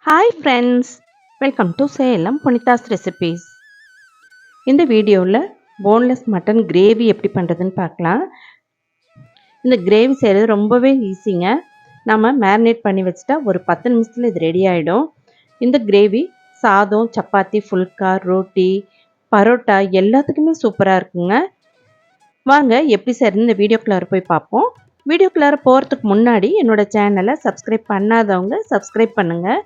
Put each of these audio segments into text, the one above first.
Hi friends, welcome to Salem புனிதாஸ் recipes. இந்த வீடியோவில் boneless mutton gravy எப்படி பண்ணுறதுன்னு பார்க்கலாம். இந்த கிரேவி செய்கிறது ரொம்பவே ஈஸிங்க. நம்ம மேரினேட் பண்ணி வச்சுட்டா ஒரு 10 நிமிஷத்தில் இது ரெடி ஆகிடும். இந்த கிரேவி சாதம், சப்பாத்தி, ஃபுல்கா, ரோட்டி, பரோட்டா எல்லாத்துக்குமே சூப்பராக இருக்குங்க. வாங்க எப்படி செய்கிறது இந்த வீடியோக்குள்ளார போய் பார்ப்போம். வீடியோக்குள்ளார போகிறதுக்கு முன்னாடி என்னோடய சேனலை சப்ஸ்கிரைப் பண்ணாதவங்க சப்ஸ்கிரைப் பண்ணுங்கள்.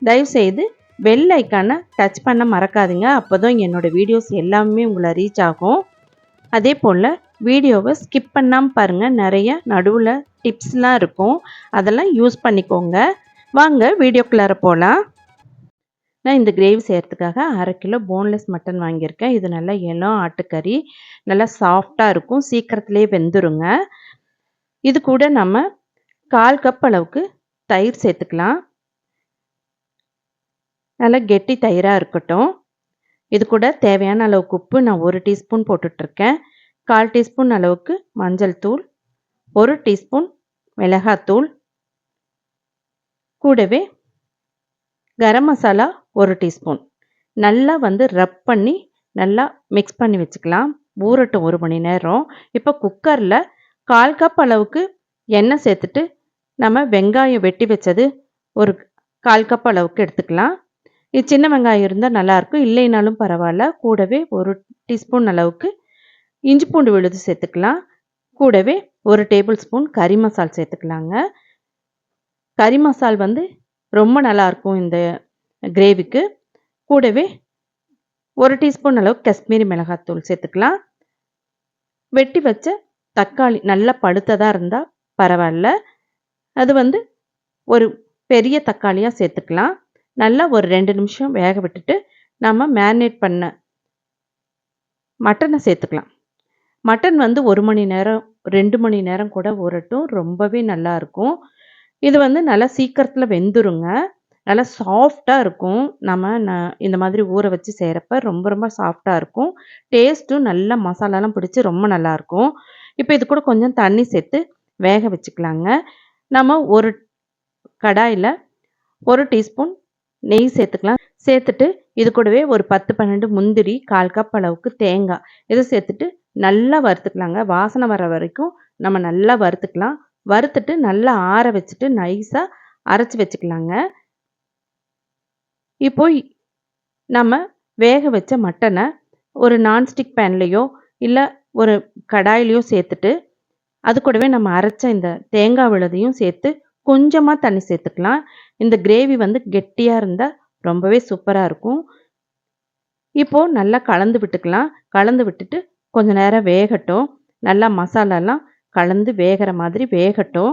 தயவுசெய்து பெல் ஐக்கானை டச் பண்ண மறக்காதீங்க. அப்போ தான் என்னோடய வீடியோஸ் எல்லாமே உங்களை ரீச் ஆகும். அதே போல் வீடியோவை ஸ்கிப் பண்ணாமல் பாருங்கள். நிறைய நடுவில் டிப்ஸ்லாம் இருக்கும், அதெல்லாம் யூஸ் பண்ணிக்கோங்க. வாங்க வீடியோக்குள்ளார போகலாம். நான் இந்த கிரேவி செய்கிறதுக்காக 1/2 கிலோ போன்லெஸ் மட்டன் வாங்கியிருக்கேன். இது நல்லா இளம் ஆட்டுக்கறி, நல்லா சாஃப்டாக இருக்கும், சீக்கிரத்துலேயே வெந்துருங்க. இது கூட நம்ம 1/4 கப் அளவுக்கு தயிர் சேர்த்துக்கலாம். நல்லா கெட்டி தயிராக இருக்கட்டும். இது கூட தேவையான அளவுக்கு உப்பு நான் 1 டீஸ்பூன் போட்டுட்ருக்கேன். 1/4 டீஸ்பூன் அளவுக்கு மஞ்சள் தூள், 1 டீஸ்பூன் மிளகாத்தூள், கூடவே கரம் மசாலா 1 டீஸ்பூன். நல்லா ரப் பண்ணி நல்லா மிக்ஸ் பண்ணி வச்சுக்கலாம். ஊறட்டும் 1 மணி நேரம். இப்போ குக்கரில் 1/4 கப் அளவுக்கு எண்ணெய் சேர்த்துட்டு நம்ம வெங்காயம் வெட்டி வச்சது ஒரு 1/4 கப் அளவுக்கு எடுத்துக்கலாம். இது சின்ன வெங்காயம் இருந்தால் நல்லாயிருக்கும், இல்லைனாலும் பரவாயில்ல. கூடவே 1 டீஸ்பூன் அளவுக்கு இஞ்சி பூண்டு விழுது சேர்த்துக்கலாம். கூடவே 1 டேபிள் ஸ்பூன் கறி மசால் சேர்த்துக்கலாங்க. கறி மசால் ரொம்ப நல்லாயிருக்கும் இந்த கிரேவிக்கு. கூடவே 1 டீஸ்பூன் அளவுக்கு காஷ்மீரி மிளகாத்தூள் சேர்த்துக்கலாம். வெட்டி வச்ச தக்காளி நல்லா பழுத்ததாக இருந்தால் பரவாயில்ல, அது ஒரு பெரிய தக்காளியாக சேர்த்துக்கலாம். நல்லா ஒரு 2 நிமிஷம் வேக விட்டுட்டு நம்ம மேரினேட் பண்ண மட்டனை சேர்த்துக்கலாம். மட்டன் 1 மணி நேரம் 2 மணி நேரம் கூட ஊறட்டும், ரொம்பவே நல்லாயிருக்கும். இது நல்லா சீக்கிரத்தில் வெந்துருங்க, நல்லா சாஃப்டாக இருக்கும். இந்த மாதிரி ஊற வச்சு செய்கிறப்ப ரொம்ப ரொம்ப சாஃப்டாக இருக்கும். டேஸ்ட்டும் நல்லா மசாலாலாம் பிடிச்சி ரொம்ப நல்லாயிருக்கும். இப்போ இது கூட கொஞ்சம் தண்ணி சேர்த்து வேக வச்சுக்கலாங்க. நம்ம ஒரு கடாயில் 1 டீஸ்பூன் நெய் சேர்த்துக்கலாம். சேர்த்துட்டு இது கூடவே ஒரு 10-12 முந்திரி, 1/4 கப் அளவுக்கு தேங்காய் இதை சேர்த்துட்டு நல்லா வறுத்துக்கலாங்க. வாசனை வர வரைக்கும் நம்ம நல்லா வறுத்துக்கலாம். வறுத்துட்டு நல்லா ஆற வச்சுட்டு நைஸாக அரைச்சி வச்சுக்கலாங்க. இப்போ நம்ம வேக வச்ச மட்டனை ஒரு நான்ஸ்டிக் பேன்லேயோ இல்லை ஒரு கடாயிலையோ சேர்த்துட்டு அது கூடவே நம்ம அரைச்ச இந்த தேங்காய் விழுதையும் சேர்த்து கொஞ்சமாக தண்ணி சேர்த்துக்கலாம். இந்த கிரேவி கெட்டியாக இருந்தால் ரொம்பவே சூப்பராக இருக்கும். இப்போது நல்லா கலந்து விட்டுக்கலாம். கலந்து விட்டுட்டு கொஞ்சம் நேரம் வேகட்டும். நல்லா மசாலாலாம் கலந்து வேகிற மாதிரி வேகட்டும்.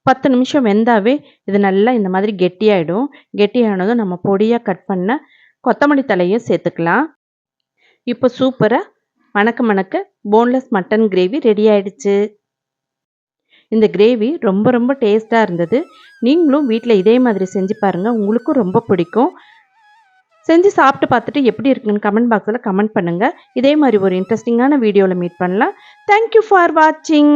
10 நிமிஷம் வெந்தாவே இது நல்லா இந்த மாதிரி கெட்டியாயிடும். கெட்டியானதும் நம்ம பொடியாக கட் பண்ண கொத்தமல்லி தலையை சேர்த்துக்கலாம். இப்போ சூப்பராக மணக்க மணக்க போன்லெஸ் மட்டன் கிரேவி ரெடி ஆயிடுச்சு. இந்த கிரேவி ரொம்ப ரொம்ப டேஸ்ட்டாக இருந்தது. நீங்களும் வீட்டில் இதே மாதிரி செஞ்சு பாருங்கள், உங்களுக்கும் ரொம்ப பிடிக்கும். செஞ்சு சாப்பிட்டு பார்த்துட்டு எப்படி இருக்குன்னு கமெண்ட் பாக்ஸில் கமெண்ட் பண்ணுங்கள். இதே மாதிரி ஒரு இன்ட்ரெஸ்டிங்கான வீடியோவில் மீட் பண்ணலாம். தேங்க்யூ ஃபார் வாட்சிங்.